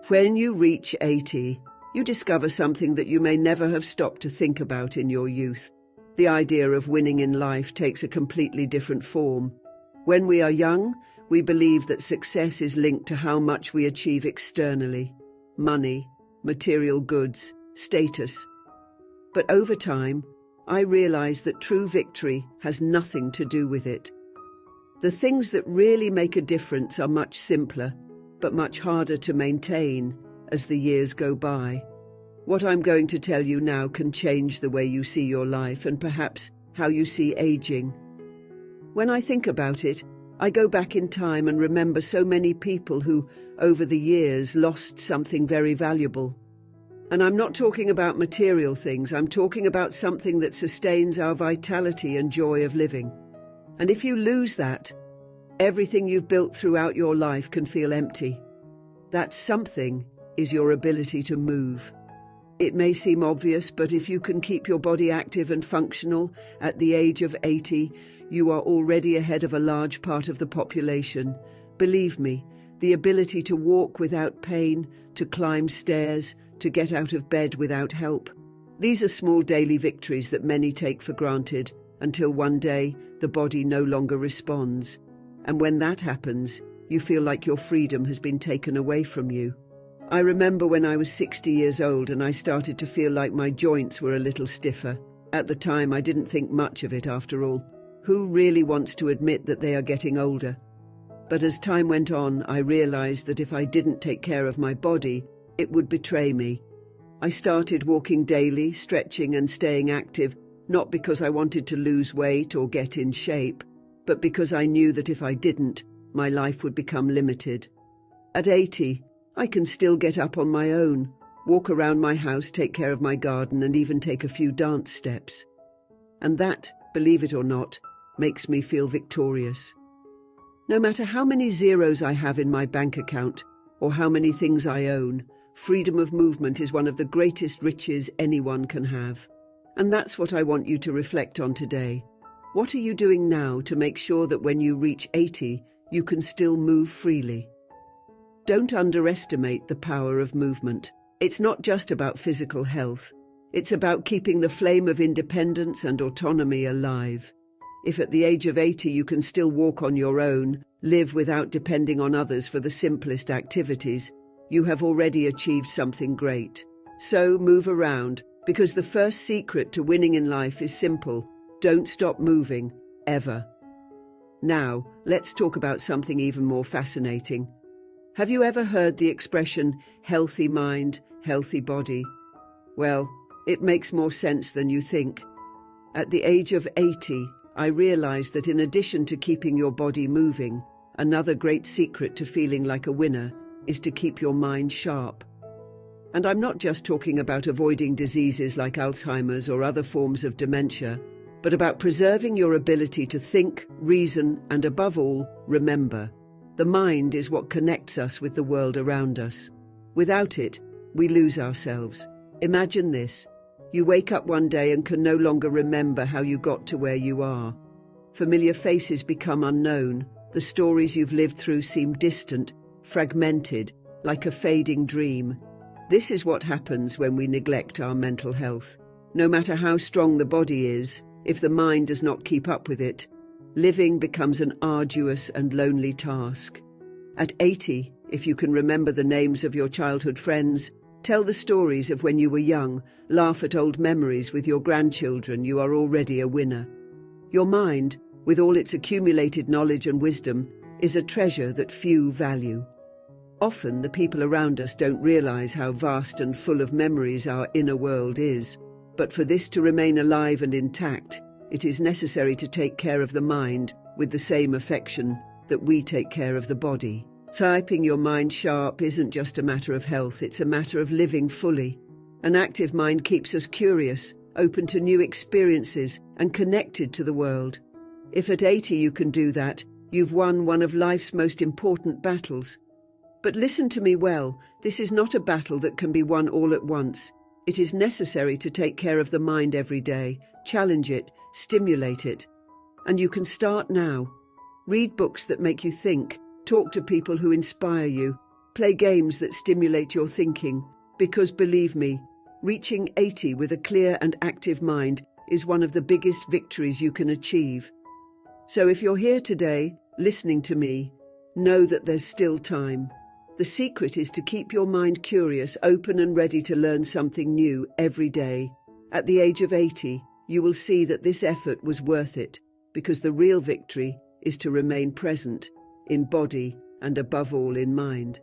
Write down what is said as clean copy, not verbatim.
When you reach 80, you discover something that you may never have stopped to think about in your youth. The idea of winning in life takes a completely different form. When we are young, we believe that success is linked to how much we achieve externally: money, material goods, status. But over time, I realized that true victory has nothing to do with it. The things that really make a difference are much simpler, but much harder to maintain as the years go by. What I'm going to tell you now can change the way you see your life and perhaps how you see aging. When I think about it, I go back in time and remember so many people who, over the years, lost something very valuable. And I'm not talking about material things, I'm talking about something that sustains our vitality and joy of living. And if you lose that, everything you've built throughout your life can feel empty. That something is your ability to move. It may seem obvious, but if you can keep your body active and functional at the age of 80, you are already ahead of a large part of the population. Believe me, the ability to walk without pain, to climb stairs, to get out of bed without help. These are small daily victories that many take for granted until one day the body no longer responds. And when that happens, you feel like your freedom has been taken away from you. I remember when I was 60 years old and I started to feel like my joints were a little stiffer. At the time, I didn't think much of it after all. Who really wants to admit that they are getting older? But as time went on, I realized that if I didn't take care of my body, it would betray me. I started walking daily, stretching and staying active, not because I wanted to lose weight or get in shape, but because I knew that if I didn't, my life would become limited. At 80, I can still get up on my own, walk around my house, take care of my garden, and even take a few dance steps. And that, believe it or not, makes me feel victorious. No matter how many zeros I have in my bank account, or how many things I own, freedom of movement is one of the greatest riches anyone can have. And that's what I want you to reflect on today. What are you doing now to make sure that when you reach 80, you can still move freely? Don't underestimate the power of movement. It's not just about physical health. It's about keeping the flame of independence and autonomy alive. If at the age of 80 you can still walk on your own, live without depending on others for the simplest activities, you have already achieved something great. So move around, because the first secret to winning in life is simple. Don't stop moving, ever. Now, let's talk about something even more fascinating. Have you ever heard the expression, healthy mind, healthy body? Well, it makes more sense than you think. At the age of 80, I realized that in addition to keeping your body moving, another great secret to feeling like a winner is to keep your mind sharp. And I'm not just talking about avoiding diseases like Alzheimer's or other forms of dementia, but about preserving your ability to think, reason, and above all, remember. The mind is what connects us with the world around us. Without it, we lose ourselves. Imagine this. You wake up one day and can no longer remember how you got to where you are. Familiar faces become unknown. The stories you've lived through seem distant, fragmented, like a fading dream. This is what happens when we neglect our mental health. No matter how strong the body is, if the mind does not keep up with it, living becomes an arduous and lonely task. At 80, if you can remember the names of your childhood friends, tell the stories of when you were young, laugh at old memories with your grandchildren, you are already a winner. Your mind, with all its accumulated knowledge and wisdom, is a treasure that few value. Often the people around us don't realize how vast and full of memories our inner world is. But for this to remain alive and intact, it is necessary to take care of the mind with the same affection that we take care of the body. Keeping your mind sharp isn't just a matter of health, it's a matter of living fully. An active mind keeps us curious, open to new experiences, and connected to the world. If at 80 you can do that, you've won one of life's most important battles. But listen to me well, this is not a battle that can be won all at once. It is necessary to take care of the mind every day, challenge it, stimulate it. And you can start now. Read books that make you think, talk to people who inspire you, Play games that stimulate your thinking, because believe me, reaching 80 with a clear and active mind is one of the biggest victories you can achieve. So if you're here today, listening to me, know that there's still time. The secret is to keep your mind curious, open and ready to learn something new every day. At the age of 80, you will see that this effort was worth it, because the real victory is to remain present, in body and above all in mind.